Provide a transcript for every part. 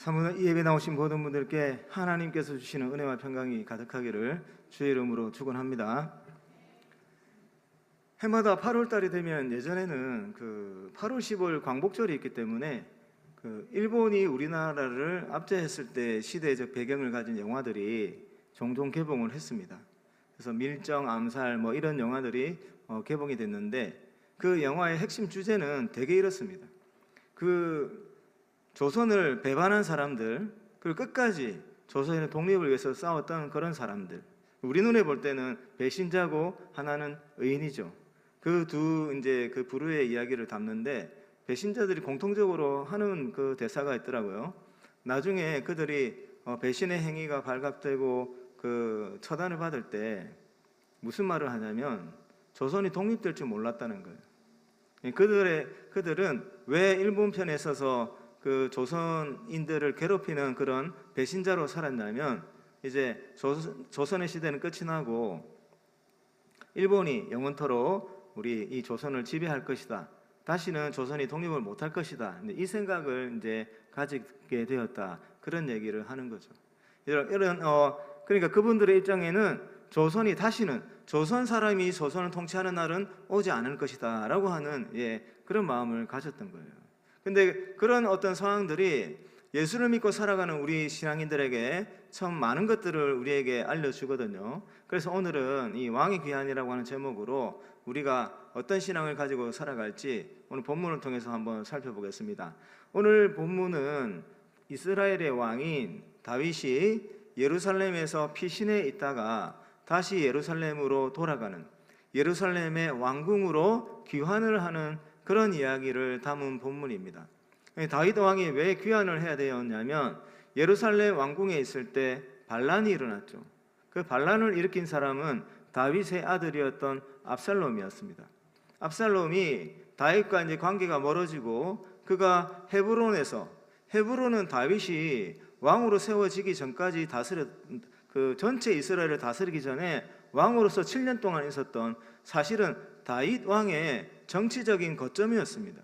사모님 이 예배 나오신 모든 분들께 하나님께서 주시는 은혜와 평강이 가득하기를 주의 이름으로 축원합니다. 해마다 8월 달이 되면 예전에는 8월 15일 광복절이 있기 때문에 일본이 우리나라를 압제했을 때 시대적 배경을 가진 영화들이 종종 개봉을 했습니다. 그래서 밀정, 암살 이런 영화들이 개봉이 됐는데 그 영화의 핵심 주제는 되게 이렇습니다. 조선을 배반한 사람들, 그리고 끝까지 조선의 독립을 위해서 싸웠던 그런 사람들, 우리 눈에 볼 때는 배신자고 하나는 의인이죠. 그 부류의 이야기를 담는데 배신자들이 공통적으로 하는 그 대사가 있더라고요. 나중에 그들이 배신의 행위가 발각되고 처단을 받을 때 무슨 말을 하냐면 조선이 독립될 줄 몰랐다는 거예요. 그들은 왜 일본 편에 서서 조선인들을 괴롭히는 그런 배신자로 살았냐면 이제 조선의 시대는 끝이 나고 일본이 영원토록 우리 이 조선을 지배할 것이다. 다시는 조선이 독립을 못할 것이다. 이 생각을 이제 가지게 되었다. 그런 얘기를 하는 거죠. 그러니까 그분들의 입장에는 조선이 다시는 조선 사람이 조선을 통치하는 날은 오지 않을 것이다라고 하는 그런 마음을 가졌던 거예요. 근데 그런 어떤 상황들이 예수를 믿고 살아가는 우리 신앙인들에게 참 많은 것들을 우리에게 알려주거든요. 그래서 오늘은 이 왕의 귀환이라고 하는 제목으로 우리가 어떤 신앙을 가지고 살아갈지 오늘 본문을 통해서 한번 살펴보겠습니다. 오늘 본문은 이스라엘의 왕인 다윗이 예루살렘에서 피신해 있다가 다시 예루살렘으로 돌아가는, 예루살렘의 왕궁으로 귀환을 하는 그런 이야기를 담은 본문입니다. 다윗 왕이 왜 귀환을 해야 되었냐면 예루살렘 왕궁에 있을 때 반란이 일어났죠. 그 반란을 일으킨 사람은 다윗의 아들이었던 압살롬이었습니다. 압살롬이 다윗과 이제 관계가 멀어지고 그가 헤브론은 다윗이 왕으로 세워지기 전까지 전체 이스라엘을 다스리기 전에 왕으로서 7년 동안 있었던, 사실은 다윗 왕의 정치적인 거점이었습니다.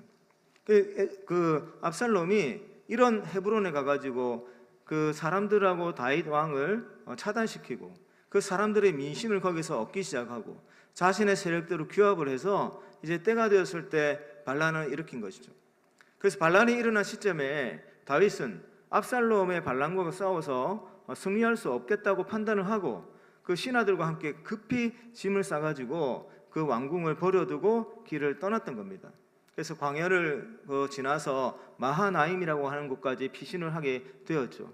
압살롬이 이런 헤브론에 가가지고 그 사람들하고 다윗 왕을 차단시키고 그 사람들의 민심을 거기서 얻기 시작하고 자신의 세력대로 규합을 해서 이제 때가 되었을 때 반란을 일으킨 것이죠. 그래서 반란이 일어난 시점에 다윗은 압살롬의 반란과 싸워서 승리할 수 없겠다고 판단을 하고 그 신하들과 함께 급히 짐을 싸가지고 그 왕궁을 버려두고 길을 떠났던 겁니다. 그래서 광야를 지나서 마하나임이라고 하는 곳까지 피신을 하게 되었죠.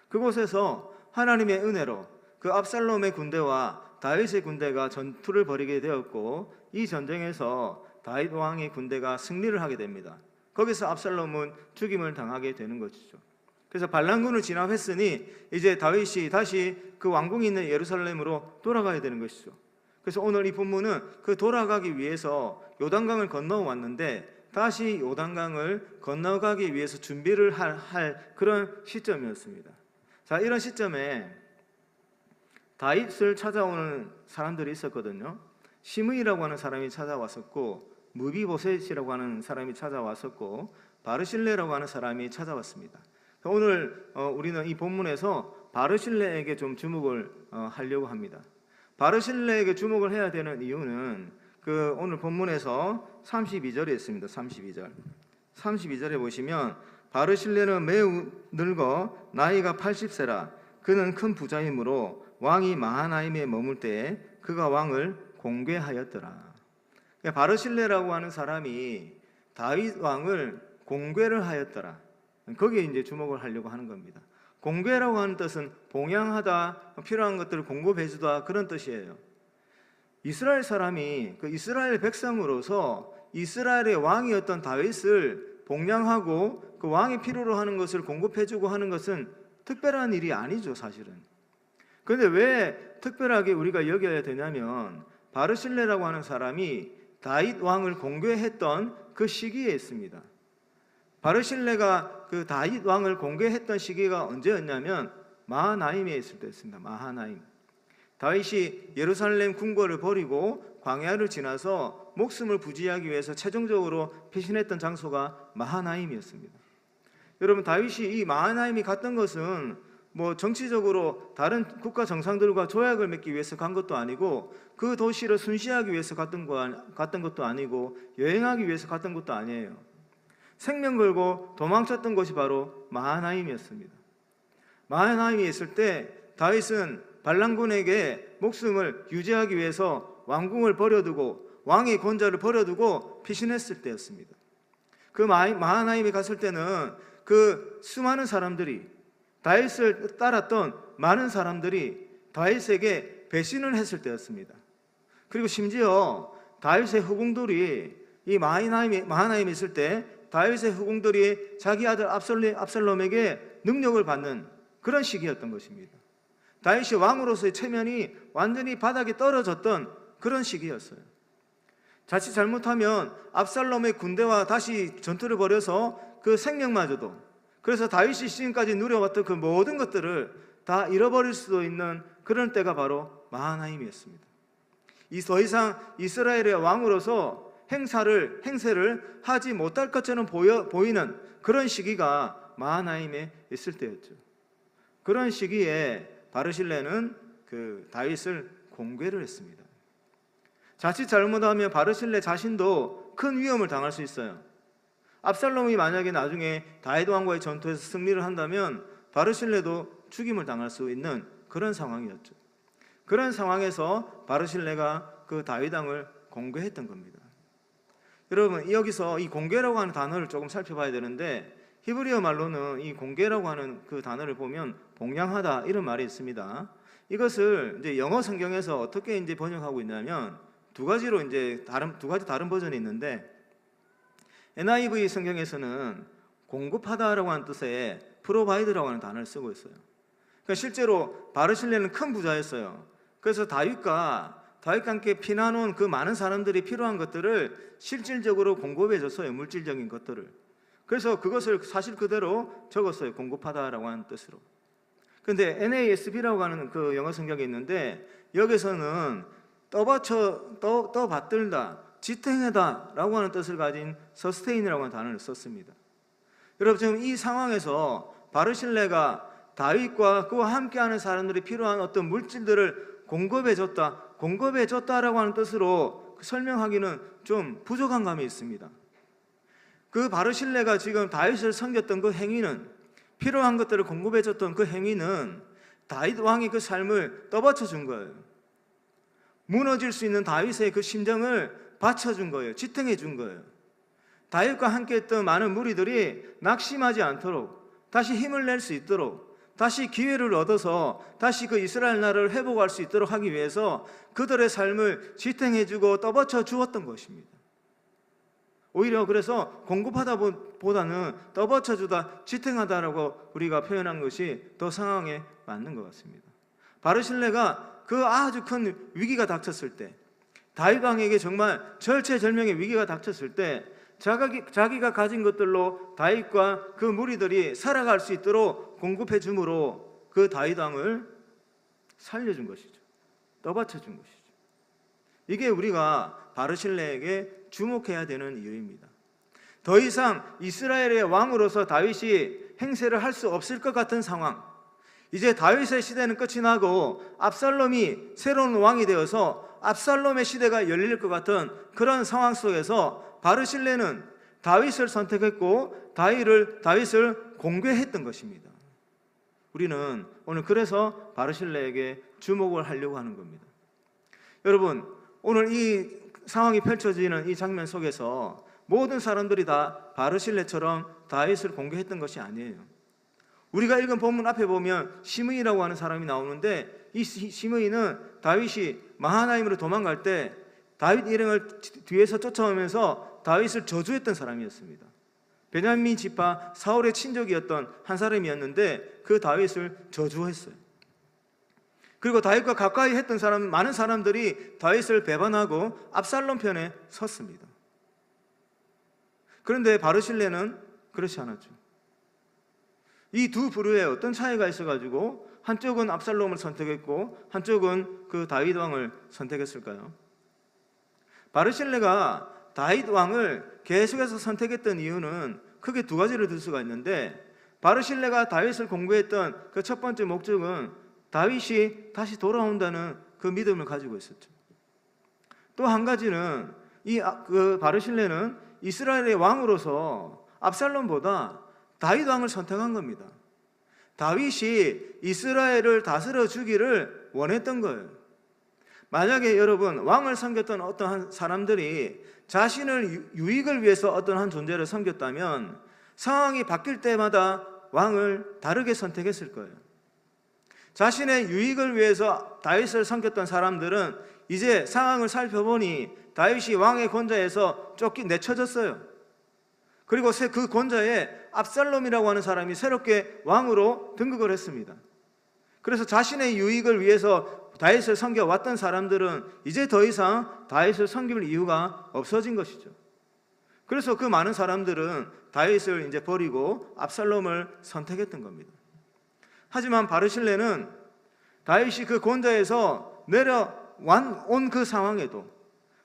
그곳에서 하나님의 은혜로 그 압살롬의 군대와 다윗의 군대가 전투를 벌이게 되었고 이 전쟁에서 다윗 왕의 군대가 승리를 하게 됩니다. 거기서 압살롬은 죽임을 당하게 되는 것이죠. 그래서 반란군을 진압했으니 이제 다윗이 다시 그 왕궁이 있는 예루살렘으로 돌아가야 되는 것이죠. 그래서 오늘 이 본문은 돌아가기 위해서 요단강을 건너왔는데 다시 요단강을 건너가기 위해서 준비를 할 그런 시점이었습니다. 자, 이런 시점에 다윗을 찾아오는 사람들이 있었거든요. 시므이라고 하는 사람이 찾아왔었고 무비보셋이라고 하는 사람이 찾아왔었고 바르실레라고 하는 사람이 찾아왔습니다. 오늘 우리는 이 본문에서 바르실레에게 좀 주목을 하려고 합니다. 바르실레에게 주목을 해야 되는 이유는 오늘 본문에서 32절에 있습니다. 32절에 보시면 바르실레는 매우 늙어 나이가 80세라 그는 큰 부자이므로 왕이 마하나임에 머물 때에 그가 왕을 공궤하였더라. 바르실레라고 하는 사람이 다윗 왕을 공궤를 하였더라. 거기에 이제 주목을 하려고 하는 겁니다. 공궤라고 하는 뜻은 봉양하다, 필요한 것들을 공급해주다, 그런 뜻이에요. 이스라엘 사람이 이스라엘 백성으로서 이스라엘의 왕이었던 다윗을 봉양하고 그 왕이 필요로 하는 것을 공급해주고 하는 것은 특별한 일이 아니죠, 사실은. 그런데 왜 특별하게 우리가 여겨야 되냐면 바르실레라고 하는 사람이 다윗 왕을 공궤했던 그 시기에 있습니다. 바르실레가 다윗 왕을 공개했던 시기가 언제였냐면 마하나임에 있을 때였습니다. 마하나임. 다윗이 예루살렘 궁궐을 버리고 광야를 지나서 목숨을 부지하기 위해서 최종적으로 피신했던 장소가 마하나임이었습니다. 여러분, 다윗이 이 마하나임이 갔던 것은 뭐 정치적으로 다른 국가 정상들과 조약을 맺기 위해서 간 것도 아니고, 그 도시를 순시하기 위해서 갔던 것도 아니고, 여행하기 위해서 갔던 것도 아니에요. 생명 걸고 도망쳤던 것이 바로 마하나임이었습니다. 마하나임이 있을 때 다윗은 발랑군에게 목숨을 유지하기 위해서 왕궁을 버려두고 왕의 권좌를 버려두고 피신했을 때였습니다. 그 마하나임에 갔을 때는 그 수많은 사람들이, 다윗을 따랐던 많은 사람들이 다윗에게 배신을 했을 때였습니다. 그리고 심지어 다윗의 후궁들이, 이 마하나임에 있을 때 다윗의 후궁들이 자기 아들 압살롬에게 능력을 받는 그런 시기였던 것입니다. 다윗이 왕으로서의 체면이 완전히 바닥에 떨어졌던 그런 시기였어요. 자칫 잘못하면 압살롬의 군대와 다시 전투를 벌여서 그 생명마저도, 그래서 다윗이 지금까지 누려왔던 그 모든 것들을 다 잃어버릴 수도 있는 그런 때가 바로 마하나임이었습니다. 더 이상 이스라엘의 왕으로서 행세를 하지 못할 것처럼 보이는 그런 시기가 마하나임에 있을 때였죠. 그런 시기에 바르실레는 그 다윗을 공개를 했습니다. 자칫 잘못하면 바르실레 자신도 큰 위험을 당할 수 있어요. 압살롬이 만약에 나중에 다윗 왕과의 전투에서 승리를 한다면 바르실레도 죽임을 당할 수 있는 그런 상황이었죠. 그런 상황에서 바르실레가 그 다윗 왕을 공개했던 겁니다. 여러분, 여기서 이 공개라고 하는 단어를 조금 살펴봐야 되는데, 히브리어 말로는 이 공개라고 하는 그 단어를 보면 봉양하다 이런 말이 있습니다. 이것을 이제 영어 성경에서 어떻게 이제 번역하고 있냐면 두 가지 다른 버전이 있는데, NIV 성경에서는 공급하다라고 하는 뜻의 provide라고 하는 단어를 쓰고 있어요. 그러니까 실제로 바르실레는 큰 부자였어요. 그래서 다윗과 함께 피나놓은 그 많은 사람들이 필요한 것들을 실질적으로 공급해 줬어요. 물질적인 것들을. 그래서 그것을 사실 그대로 적었어요. 공급하다라고 하는 뜻으로. 그런데 NASB라고 하는 그 영어 성경이 있는데, 여기서는 떠받들다, 지탱하다 라고 하는 뜻을 가진 서스테인이라고 하는 단어를 썼습니다. 여러분, 지금 이 상황에서 바르실레가 다윗과 그와 함께하는 사람들이 필요한 어떤 물질들을 공급해줬다라고 하는 뜻으로 설명하기는 좀 부족한 감이 있습니다. 그 바르실레가 지금 다윗을 섬겼던 그 행위는, 필요한 것들을 공급해줬던 그 행위는 다윗 왕의 그 삶을 떠받쳐준 거예요. 무너질 수 있는 다윗의 그 심정을 받쳐준 거예요. 지탱해준 거예요. 다윗과 함께했던 많은 무리들이 낙심하지 않도록, 다시 힘을 낼 수 있도록, 다시 기회를 얻어서 다시 그 이스라엘 나라를 회복할 수 있도록 하기 위해서 그들의 삶을 지탱해주고 떠받쳐 주었던 것입니다. 오히려 그래서 공급하다보다는 떠받쳐주다, 지탱하다라고 우리가 표현한 것이 더 상황에 맞는 것 같습니다. 바르실레가 그 아주 큰 위기가 닥쳤을 때, 다윗 왕에게 정말 절체절명의 위기가 닥쳤을 때, 자기가 가진 것들로 다윗과 그 무리들이 살아갈 수 있도록 공급해 줌으로 그 다윗 왕을 살려준 것이죠. 떠받쳐준 것이죠. 이게 우리가 바르실레에게 주목해야 되는 이유입니다. 더 이상 이스라엘의 왕으로서 다윗이 행세를 할 수 없을 것 같은 상황, 이제 다윗의 시대는 끝이 나고 압살롬이 새로운 왕이 되어서 압살롬의 시대가 열릴 것 같은 그런 상황 속에서 바르실레는 다윗을 선택했고 다윗을 공개했던 것입니다. 우리는 오늘 그래서 바르실레에게 주목을 하려고 하는 겁니다. 여러분, 오늘 이 상황이 펼쳐지는 이 장면 속에서 모든 사람들이 다 바르실레처럼 다윗을 공개했던 것이 아니에요. 우리가 읽은 본문 앞에 보면 시므이라고 하는 사람이 나오는데, 이 시므이는 다윗이 마하나임으로 도망갈 때 다윗 일행을 뒤에서 쫓아오면서 다윗을 저주했던 사람이었습니다. 베냐민 지파 사울의 친족이었던 한 사람이었는데 그 다윗을 저주했어요. 그리고 다윗과 가까이 했던 많은 사람들이 다윗을 배반하고 압살롬 편에 섰습니다. 그런데 바르실레는 그렇지 않았죠. 이 두 부류에 어떤 차이가 있어가지고 한쪽은 압살롬을 선택했고 한쪽은 그 다윗 왕을 선택했을까요? 바르실레가 다윗 왕을 계속해서 선택했던 이유는 크게 두 가지를 들 수가 있는데, 바르실레가 다윗을 공개했던 그 첫 번째 목적은 다윗이 다시 돌아온다는 그 믿음을 가지고 있었죠. 또 한 가지는 그 바르실레는 이스라엘의 왕으로서 압살롬보다 다윗 왕을 선택한 겁니다. 다윗이 이스라엘을 다스려 주기를 원했던 거예요. 만약에 여러분 왕을 섬겼던 어떠한 사람들이 자신을 유익을 위해서 어떠한 존재를 섬겼다면 상황이 바뀔 때마다 왕을 다르게 선택했을 거예요. 자신의 유익을 위해서 다윗을 섬겼던 사람들은 이제 상황을 살펴보니 다윗이 왕의 권좌에서 내쳐졌어요. 그리고 그 권좌에 압살롬이라고 하는 사람이 새롭게 왕으로 등극을 했습니다. 그래서 자신의 유익을 위해서 다윗을 섬겨왔던 사람들은 이제 더 이상 다윗을 섬길 이유가 없어진 것이죠. 그래서 그 많은 사람들은 다윗을 이제 버리고 압살롬을 선택했던 겁니다. 하지만 바르실레는 다윗이 그 권좌에서 내려온 그 상황에도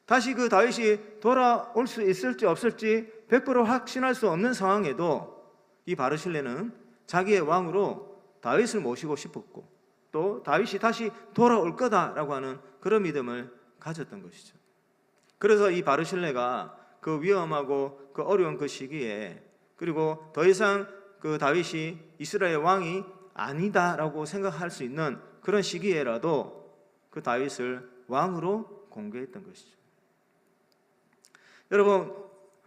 다시 그 다윗이 돌아올 수 있을지 없을지 100% 확신할 수 없는 상황에도 이 바르실레는 자기의 왕으로 다윗을 모시고 싶었고 또 다윗이 다시 돌아올 거다라고 하는 그런 믿음을 가졌던 것이죠. 그래서 이 바르실레가 그 위험하고 그 어려운 그 시기에 그리고 더 이상 그 다윗이 이스라엘 왕이 아니다라고 생각할 수 있는 그런 시기에라도 그 다윗을 왕으로 공개했던 것이죠. 여러분,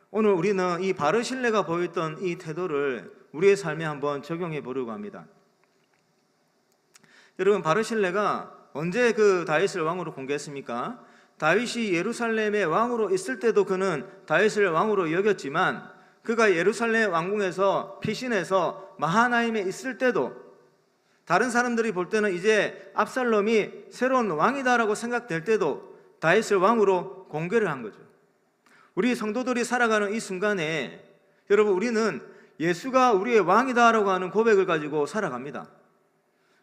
오늘 우리는 이 바르실레가 보였던 이 태도를 우리의 삶에 한번 적용해 보려고 합니다. 여러분, 바르실레가 언제 그 다윗을 왕으로 공개했습니까? 다윗이 예루살렘의 왕으로 있을 때도 그는 다윗을 왕으로 여겼지만 그가 예루살렘 왕궁에서 피신해서 마하나임에 있을 때도 다른 사람들이 볼 때는 이제 압살롬이 새로운 왕이다라고 생각될 때도 다윗을 왕으로 공개를 한 거죠. 우리 성도들이 살아가는 이 순간에 여러분, 우리는 예수가 우리의 왕이다라고 하는 고백을 가지고 살아갑니다.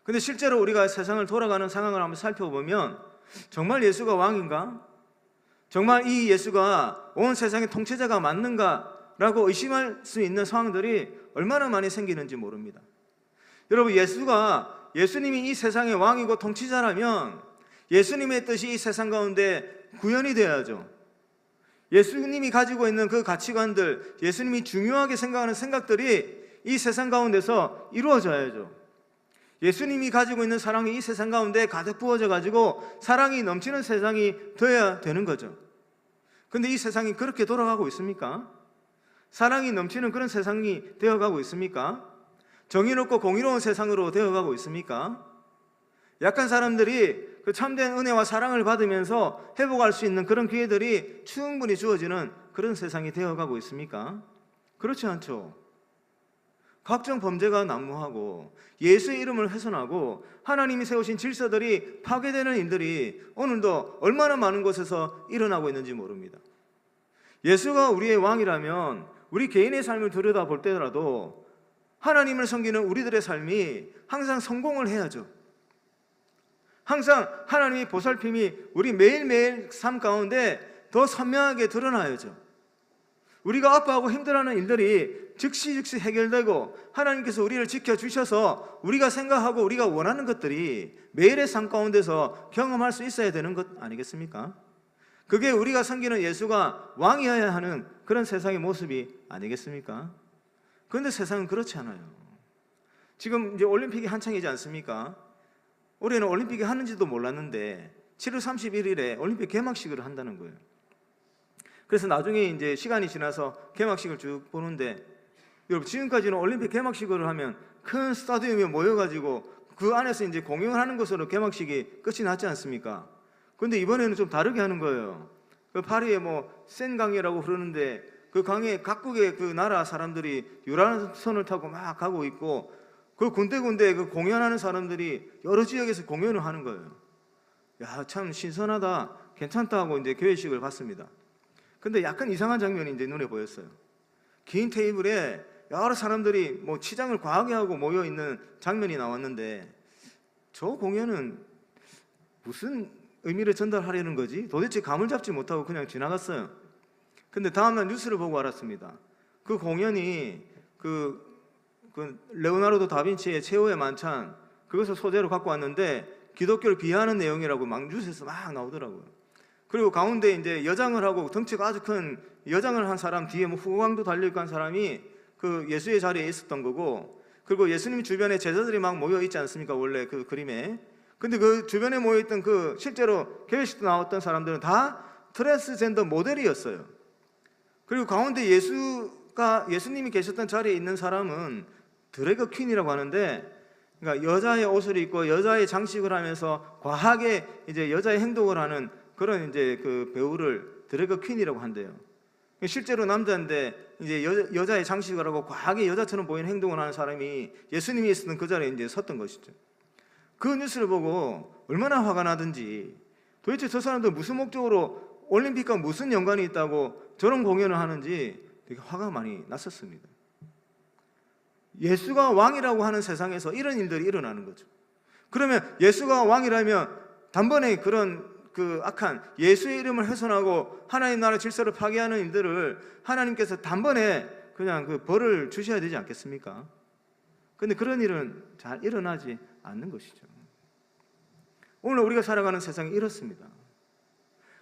근데 실제로 우리가 세상을 돌아가는 상황을 한번 살펴보면 정말 예수가 왕인가? 정말 이 예수가 온 세상의 통치자가 맞는가? 라고 의심할 수 있는 상황들이 얼마나 많이 생기는지 모릅니다. 여러분, 예수님이 이 세상의 왕이고 통치자라면 예수님의 뜻이 이 세상 가운데 구현이 되어야죠. 예수님이 가지고 있는 그 가치관들, 예수님이 중요하게 생각하는 생각들이 이 세상 가운데서 이루어져야죠. 예수님이 가지고 있는 사랑이 이 세상 가운데 가득 부어져 가지고 사랑이 넘치는 세상이 되어야 되는 거죠. 근데 이 세상이 그렇게 돌아가고 있습니까? 사랑이 넘치는 그런 세상이 되어가고 있습니까? 정의롭고 공의로운 세상으로 되어가고 있습니까? 약한 사람들이 그 참된 은혜와 사랑을 받으면서 회복할 수 있는 그런 기회들이 충분히 주어지는 그런 세상이 되어가고 있습니까? 그렇지 않죠. 각종 범죄가 난무하고 예수의 이름을 훼손하고 하나님이 세우신 질서들이 파괴되는 일들이 오늘도 얼마나 많은 곳에서 일어나고 있는지 모릅니다. 예수가 우리의 왕이라면 우리 개인의 삶을 들여다볼 때라도 하나님을 섬기는 우리들의 삶이 항상 성공을 해야죠. 항상 하나님의 보살핌이 우리 매일매일 삶 가운데 더 선명하게 드러나야죠. 우리가 아파하고 힘들어하는 일들이 즉시 해결되고 하나님께서 우리를 지켜주셔서 우리가 생각하고 우리가 원하는 것들이 매일의 삶 가운데서 경험할 수 있어야 되는 것 아니겠습니까? 그게 우리가 섬기는 예수가 왕이어야 하는 그런 세상의 모습이 아니겠습니까? 그런데 세상은 그렇지 않아요. 지금 이제 올림픽이 한창이지 않습니까? 올해는 올림픽이 하는지도 몰랐는데 7월 31일에 올림픽 개막식을 한다는 거예요. 그래서 나중에 이제 시간이 지나서 개막식을 쭉 보는데 여러분, 지금까지는 올림픽 개막식을 하면 큰 스타디움에 모여가지고 그 안에서 이제 공연을 하는 것으로 개막식이 끝이 났지 않습니까? 그런데 이번에는 좀 다르게 하는 거예요. 그 파리에 센 강이라고 그러는데 그 강에 각국의 그 나라 사람들이 유람선을 타고 막 가고 있고 그 군데군데 그 공연하는 사람들이 여러 지역에서 공연을 하는 거예요. 야, 참 신선하다, 괜찮다 하고 이제 개회식을 봤습니다. 근데 약간 이상한 장면이 이제 눈에 보였어요. 긴 테이블에 여러 사람들이 치장을 과하게 하고 모여 있는 장면이 나왔는데 저 공연은 무슨 의미를 전달하려는 거지? 도대체 감을 잡지 못하고 그냥 지나갔어요. 근데 다음날 뉴스를 보고 알았습니다. 그 공연이 그 그 레오나르도 다빈치의 최후의 만찬 그것을 소재로 갖고 왔는데 기독교를 비하하는 내용이라고 막 뉴스에서 막 나오더라고요. 그리고 가운데 이제 여장을 하고 덩치가 아주 큰 여장을 한 사람 뒤에 뭐 후광도 달려있고 한 사람이 그 예수의 자리에 있었던 거고, 그리고 예수님 주변에 제자들이 막 모여 있지 않습니까? 원래 그 그림에. 근데 그 주변에 모여 있던 그 실제로 개회식도 나왔던 사람들은 다 트랜스젠더 모델이었어요. 그리고 가운데 예수님이 계셨던 자리에 있는 사람은 드래그 퀸이라고 하는데, 그러니까 여자의 옷을 입고 여자의 장식을 하면서 과하게 이제 여자의 행동을 하는 그런 이제 그 배우를 드래그 퀸이라고 한대요. 실제로 남자인데 이제 여자의 장식을 하고 과하게 여자처럼 보이는 행동을 하는 사람이 예수님이 있었던 그 자리에 이제 섰던 것이죠. 그 뉴스를 보고 얼마나 화가 나든지, 도대체 저 사람들 무슨 목적으로 올림픽과 무슨 연관이 있다고 저런 공연을 하는지 되게 화가 많이 났었습니다. 예수가 왕이라고 하는 세상에서 이런 일들이 일어나는 거죠. 그러면 예수가 왕이라면 단번에 그런 그 악한 예수의 이름을 훼손하고 하나님 나라 질서를 파괴하는 일들을 하나님께서 단번에 그냥 그 벌을 주셔야 되지 않겠습니까? 그런데 그런 일은 잘 일어나지 않는 것이죠. 오늘 우리가 살아가는 세상이 이렇습니다.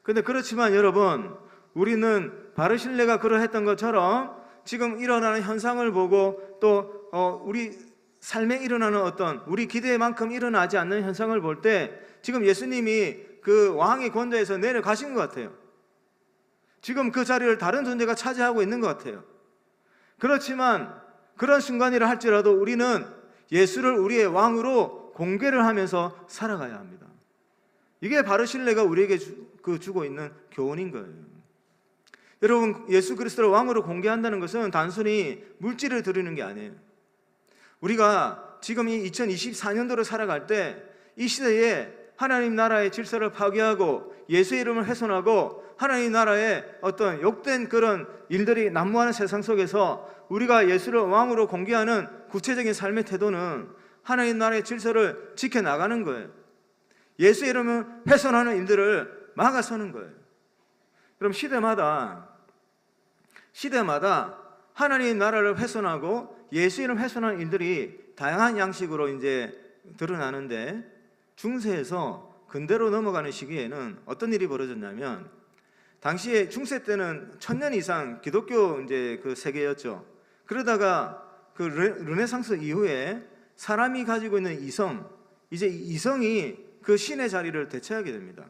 그런데 그렇지만 여러분, 우리는 바르실레가 그러했던 것처럼 지금 일어나는 현상을 보고 또 우리 삶에 일어나는 어떤 우리 기대만큼 일어나지 않는 현상을 볼 때 지금 예수님이 그 왕의 권좌에서 내려가신 것 같아요. 지금 그 자리를 다른 존재가 차지하고 있는 것 같아요. 그렇지만 그런 순간이라 할지라도 우리는 예수를 우리의 왕으로 공개를 하면서 살아가야 합니다. 이게 바르실레가 우리에게 주고 있는 교훈인 거예요. 여러분, 예수 그리스도를 왕으로 공개한다는 것은 단순히 물질을 드리는 게 아니에요. 우리가 지금 이 2024년도를 살아갈 때 이 시대에 하나님 나라의 질서를 파괴하고 예수의 이름을 훼손하고 하나님 나라의 어떤 욕된 그런 일들이 난무하는 세상 속에서 우리가 예수를 왕으로 공개하는 구체적인 삶의 태도는 하나님 나라의 질서를 지켜나가는 거예요. 예수의 이름을 훼손하는 일들을 막아서는 거예요. 그럼 시대마다 하나님 나라를 훼손하고 예수 이름 훼손하는 일들이 다양한 양식으로 이제 드러나는데, 중세에서 근대로 넘어가는 시기에는 어떤 일이 벌어졌냐면, 당시에 중세 때는 1000년 이상 기독교 이제 그 세계였죠. 그러다가 그 르네상스 이후에 사람이 가지고 있는 이성, 이제 이성이 그 신의 자리를 대체하게 됩니다.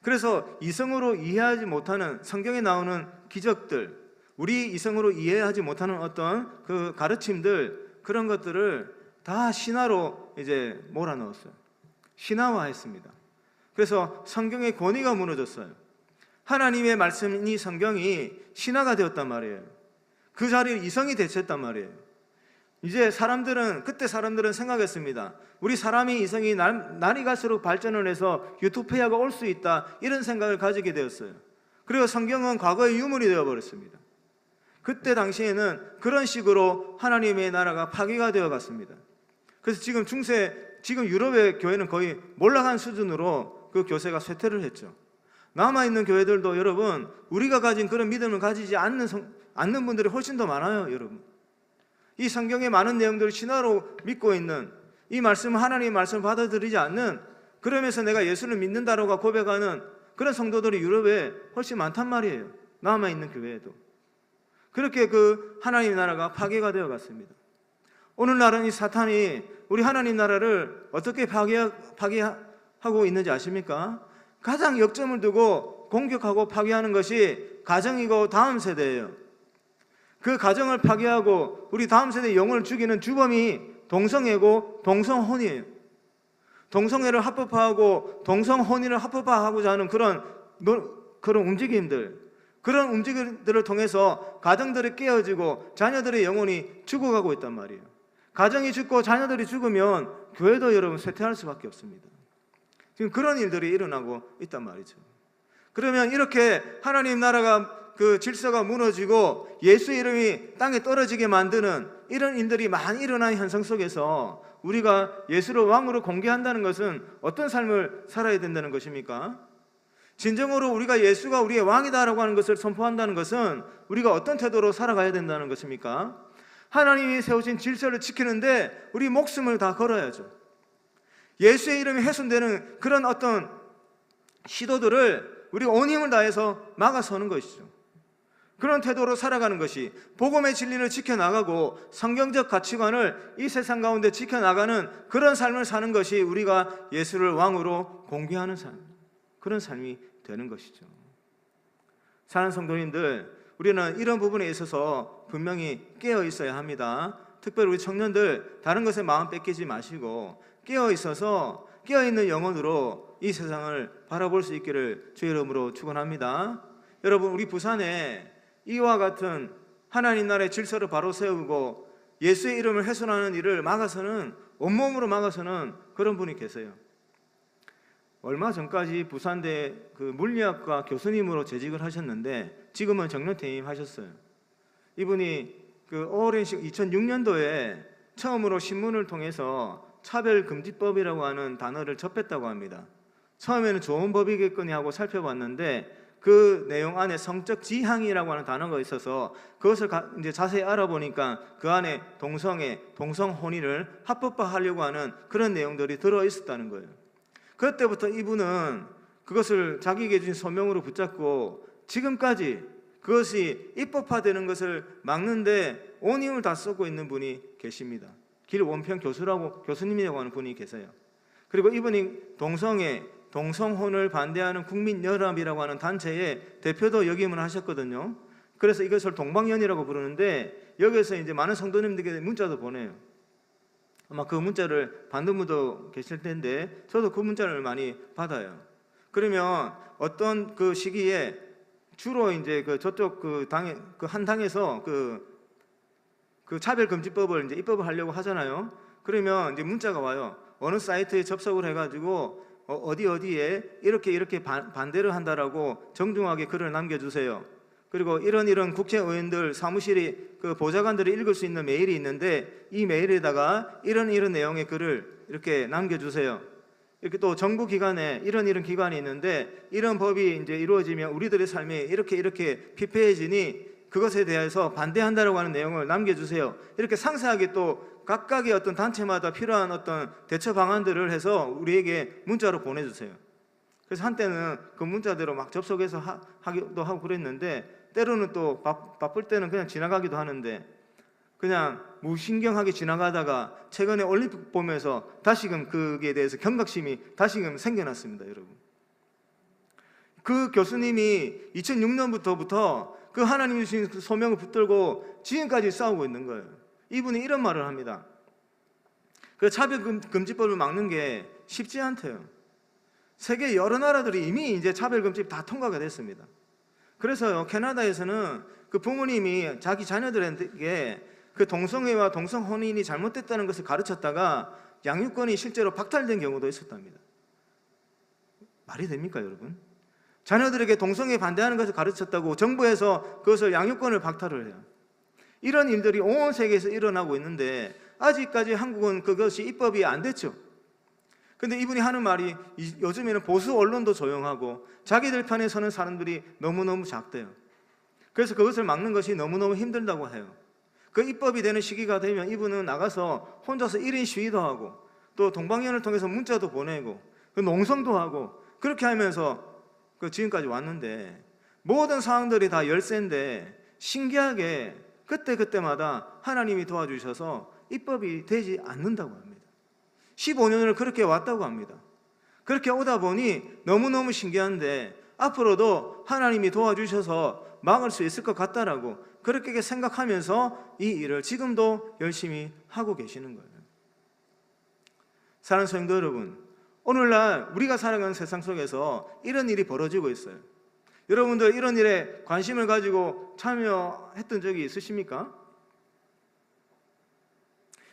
그래서 이성으로 이해하지 못하는 성경에 나오는 기적들, 우리 이성으로 이해하지 못하는 어떤 그 가르침들, 그런 것들을 다 신화로 이제 몰아넣었어요. 신화화했습니다. 그래서 성경의 권위가 무너졌어요. 하나님의 말씀이 성경이 신화가 되었단 말이에요. 그 자리를 이성이 대체했단 말이에요. 이제 그때 사람들은 생각했습니다. 우리 사람의 이성이 날이 갈수록 발전을 해서 유토피아가 올 수 있다, 이런 생각을 가지게 되었어요. 그리고 성경은 과거의 유물이 되어버렸습니다. 그때 당시에는 그런 식으로 하나님의 나라가 파괴가 되어 갔습니다. 그래서 지금 유럽의 교회는 거의 몰락한 수준으로 그 교세가 쇠퇴를 했죠. 남아있는 교회들도 여러분, 우리가 가진 그런 믿음을 가지지 않는 분들이 훨씬 더 많아요. 여러분, 이 성경의 많은 내용들을 신화로 믿고 있는, 이 말씀은 하나님의 말씀을 받아들이지 않는, 그러면서 내가 예수를 믿는다라고 고백하는 그런 성도들이 유럽에 훨씬 많단 말이에요. 남아있는 교회에도. 그렇게 그 하나님의 나라가 파괴가 되어 갔습니다. 오늘날은 이 사탄이 우리 하나님 나라를 어떻게 파괴하고 있는지 아십니까? 가장 역점을 두고 공격하고 파괴하는 것이 가정이고 다음 세대예요. 그 가정을 파괴하고 우리 다음 세대의 영혼을 죽이는 주범이 동성애고 동성혼이에요. 동성애를 합법화하고 동성혼인을 합법화하고자 하는 그런 움직임들, 그런 움직임들을 통해서 가정들이 깨어지고 자녀들의 영혼이 죽어가고 있단 말이에요. 가정이 죽고 자녀들이 죽으면 교회도 여러분 쇠퇴할 수밖에 없습니다. 지금 그런 일들이 일어나고 있단 말이죠. 그러면 이렇게 하나님 나라가 그 질서가 무너지고 예수의 이름이 땅에 떨어지게 만드는 이런 일들이 많이 일어나는 현상 속에서 우리가 예수를 왕으로 공개한다는 것은 어떤 삶을 살아야 된다는 것입니까? 진정으로 우리가 예수가 우리의 왕이다라고 하는 것을 선포한다는 것은 우리가 어떤 태도로 살아가야 된다는 것입니까? 하나님이 세우신 질서를 지키는데 우리 목숨을 다 걸어야죠. 예수의 이름이 훼손되는 그런 어떤 시도들을 우리 온 힘을 다해서 막아서는 것이죠. 그런 태도로 살아가는 것이 복음의 진리를 지켜나가고 성경적 가치관을 이 세상 가운데 지켜나가는 그런 삶을 사는 것이 우리가 예수를 왕으로 공개하는 삶, 그런 삶이 되는 것이죠. 사랑하는 성도님들, 우리는 이런 부분에 있어서 분명히 깨어 있어야 합니다. 특별히 우리 청년들, 다른 것에 마음 뺏기지 마시고 깨어 있어서 깨어있는 영혼으로 이 세상을 바라볼 수 있기를 주의 이름으로 축원합니다. 여러분, 우리 부산에 이와 같은 하나님 나라의 질서를 바로 세우고 예수의 이름을 훼손하는 일을 막아서는, 온몸으로 막아서는 그런 분이 계세요. 얼마 전까지 부산대 그 물리학과 교수님으로 재직을 하셨는데 지금은 정년 퇴임하셨어요. 이분이 그 오랜 2006년도에 처음으로 신문을 통해서 차별금지법이라고 하는 단어를 접했다고 합니다. 처음에는 좋은 법이겠거니 하고 살펴봤는데 그 내용 안에 성적 지향이라고 하는 단어가 있어서 그것을 이제 자세히 알아보니까 그 안에 동성애, 동성혼인을 합법화하려고 하는 그런 내용들이 들어 있었다는 거예요. 그때부터 이분은 그것을 자기에게 주신 소명으로 붙잡고 지금까지 그것이 입법화되는 것을 막는데 온 힘을 다 쏟고 있는 분이 계십니다. 길원평 교수님이라고 하는 분이 계세요. 그리고 이분이 동성애, 동성혼을 반대하는 국민연합이라고 하는 단체의 대표도 역임을 하셨거든요. 그래서 이것을 동방연이라고 부르는데 여기서 이제 많은 성도님들에게 문자도 보내요. 아마 그 문자를 받는 분도 계실 텐데 저도 그 문자를 많이 받아요. 그러면 어떤 그 시기에 주로 이제 그 저쪽 그 당에 그 한 당에서 그 차별금지법을 이제 입법을 하려고 하잖아요. 그러면 이제 문자가 와요. 어느 사이트에 접속을 해가지고 어디에 이렇게 반대를 한다라고 정중하게 글을 남겨주세요. 그리고 이런 국회의원들 사무실이 그 보좌관들이 읽을 수 있는 메일이 있는데 이 메일에다가 이런 내용의 글을 이렇게 남겨주세요. 이렇게 또 정부 기관에 이런 기관이 있는데 이런 법이 이제 이루어지면 우리들의 삶이 이렇게 피폐해지니 그것에 대해서 반대한다라고 하는 내용을 남겨주세요. 이렇게 상세하게 또 각각의 어떤 단체마다 필요한 어떤 대처 방안들을 해서 우리에게 문자로 보내주세요. 그래서 한때는 그 문자대로 막 접속해서 하기도 하고 그랬는데 때로는 또 바쁠 때는 그냥 지나가기도 하는데 그냥 무신경하게 지나가다가 최근에 올림픽 보면서 다시금 그에 대해서 경각심이 다시금 생겨났습니다. 여러분, 그 교수님이 2006년부터 그 하나님 주신 그 소명을 붙들고 지금까지 싸우고 있는 거예요. 이분이 이런 말을 합니다. 그 차별금지법을 막는 게 쉽지 않대요. 세계 여러 나라들이 이미 이제 차별금지법 다 통과가 됐습니다. 그래서요, 캐나다에서는 그 부모님이 자기 자녀들에게 그 동성애와 동성혼인이 잘못됐다는 것을 가르쳤다가 양육권이 실제로 박탈된 경우도 있었답니다. 말이 됩니까, 여러분? 자녀들에게 동성애 반대하는 것을 가르쳤다고 정부에서 그것을 양육권을 박탈을 해요. 이런 일들이 온 세계에서 일어나고 있는데 아직까지 한국은 그것이 입법이 안 됐죠. 근데 이분이 하는 말이 요즘에는 보수 언론도 조용하고 자기들 편에 서는 사람들이 너무너무 작대요. 그래서 그것을 막는 것이 너무너무 힘들다고 해요. 그 입법이 되는 시기가 되면 이분은 나가서 혼자서 1인 시위도 하고 또 동방연을 통해서 문자도 보내고 농성도 하고 그렇게 하면서 지금까지 왔는데 모든 상황들이 다 열세인데 신기하게 그때마다 하나님이 도와주셔서 입법이 되지 않는다고 합니다. 15년을 그렇게 왔다고 합니다. 그렇게 오다 보니 너무너무 신기한데 앞으로도 하나님이 도와주셔서 막을 수 있을 것 같다라고 그렇게 생각하면서 이 일을 지금도 열심히 하고 계시는 거예요. 사랑하는 성도 여러분, 오늘날 우리가 살아가는 세상 속에서 이런 일이 벌어지고 있어요. 여러분들 이런 일에 관심을 가지고 참여했던 적이 있으십니까?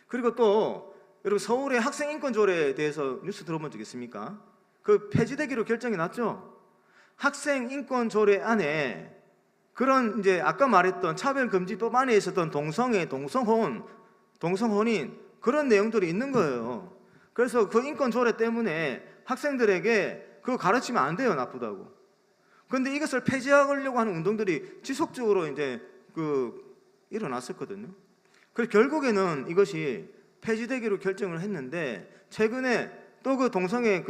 그리고 또 여러분, 서울의 학생인권조례에 대해서 뉴스 들어본 적 있습니까? 그 폐지되기로 결정이 났죠. 학생인권조례 안에 그런 이제 아까 말했던 차별금지법 안에 있었던 동성애, 동성혼인 그런 내용들이 있는 거예요. 그래서 그 인권조례 때문에 학생들에게 그거 가르치면 안 돼요, 나쁘다고. 그런데 이것을 폐지하려고 하는 운동들이 지속적으로 이제 일어났었거든요. 그래서 결국에는 이것이 폐지되기로 결정을 했는데, 최근에 또 그 동성애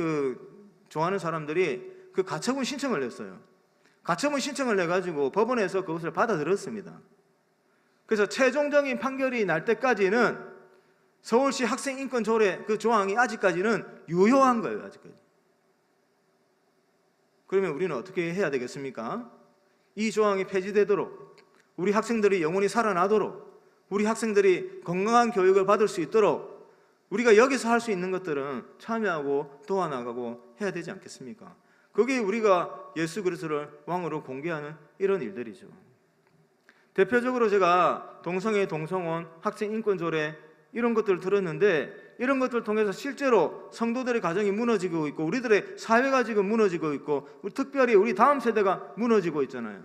좋아하는 사람들이 그 가처분 신청을 냈어요. 가처분 신청을 내가지고 법원에서 그것을 받아들였습니다. 그래서 최종적인 판결이 날 때까지는 서울시 학생인권조례 그 조항이 아직까지는 유효한 거예요. 아직까지. 그러면 우리는 어떻게 해야 되겠습니까? 이 조항이 폐지되도록, 우리 학생들이 영원히 살아나도록, 우리 학생들이 건강한 교육을 받을 수 있도록 우리가 여기서 할 수 있는 것들은 참여하고 도와나가고 해야 되지 않겠습니까? 그게 우리가 예수 그리스도를 왕으로 공개하는 이런 일들이죠. 대표적으로 제가 동성애, 동성혼, 학생인권조례 이런 것들을 들었는데, 이런 것들을 통해서 실제로 성도들의 가정이 무너지고 있고 우리들의 사회가 지금 무너지고 있고 특별히 우리 다음 세대가 무너지고 있잖아요.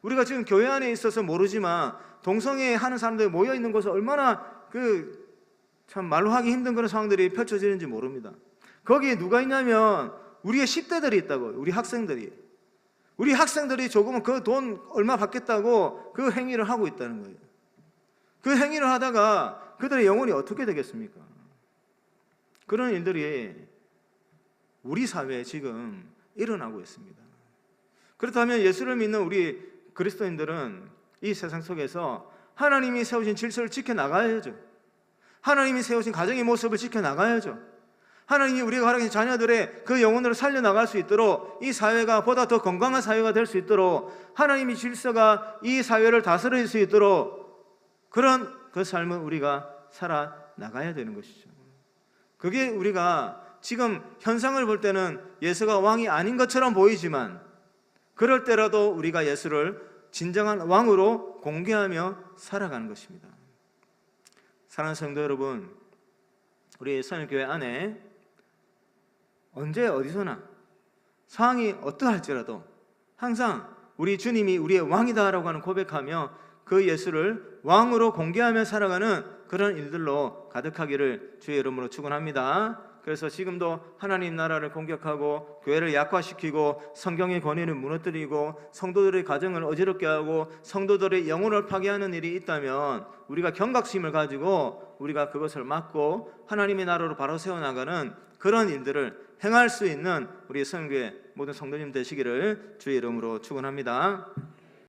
우리가 지금 교회 안에 있어서 모르지만 동성애 하는 사람들이 모여 있는 곳은 얼마나 참 말로 하기 힘든 그런 상황들이 펼쳐지는지 모릅니다. 거기에 누가 있냐면 우리의 10대들이 있다고요. 우리 학생들이 조금은 그 돈 얼마 받겠다고 그 행위를 하고 있다는 거예요. 그 행위를 하다가 그들의 영혼이 어떻게 되겠습니까? 그런 일들이 우리 사회에 지금 일어나고 있습니다. 그렇다면 예수를 믿는 우리 그리스도인들은 이 세상 속에서 하나님이 세우신 질서를 지켜나가야죠. 하나님이 세우신 가정의 모습을 지켜나가야죠. 하나님이 우리가 가르친 자녀들의 그 영혼을 살려나갈 수 있도록, 이 사회가 보다 더 건강한 사회가 될 수 있도록, 하나님의 질서가 이 사회를 다스릴 수 있도록 그런 그 삶을 우리가 살아나가야 되는 것이죠. 그게 우리가 지금 현상을 볼 때는 예수가 왕이 아닌 것처럼 보이지만, 그럴 때라도 우리가 예수를 진정한 왕으로 공개하며 살아가는 것입니다. 사랑하는 성도 여러분, 우리 선일교회 안에 언제 어디서나 상황이 어떠할지라도 항상 우리 주님이 우리의 왕이다라고 하는 고백하며 그 예수를 왕으로 공개하며 살아가는 그런 일들로 가득하기를 주의 이름으로 축원합니다. 그래서 지금도 하나님 나라를 공격하고 교회를 약화시키고 성경의 권위를 무너뜨리고 성도들의 가정을 어지럽게 하고 성도들의 영혼을 파괴하는 일이 있다면 우리가 경각심을 가지고 우리가 그것을 막고 하나님의 나라로 바로 세워나가는 그런 일들을 행할 수 있는 우리 성교회 모든 성도님 되시기를 주의 이름으로 축원합니다.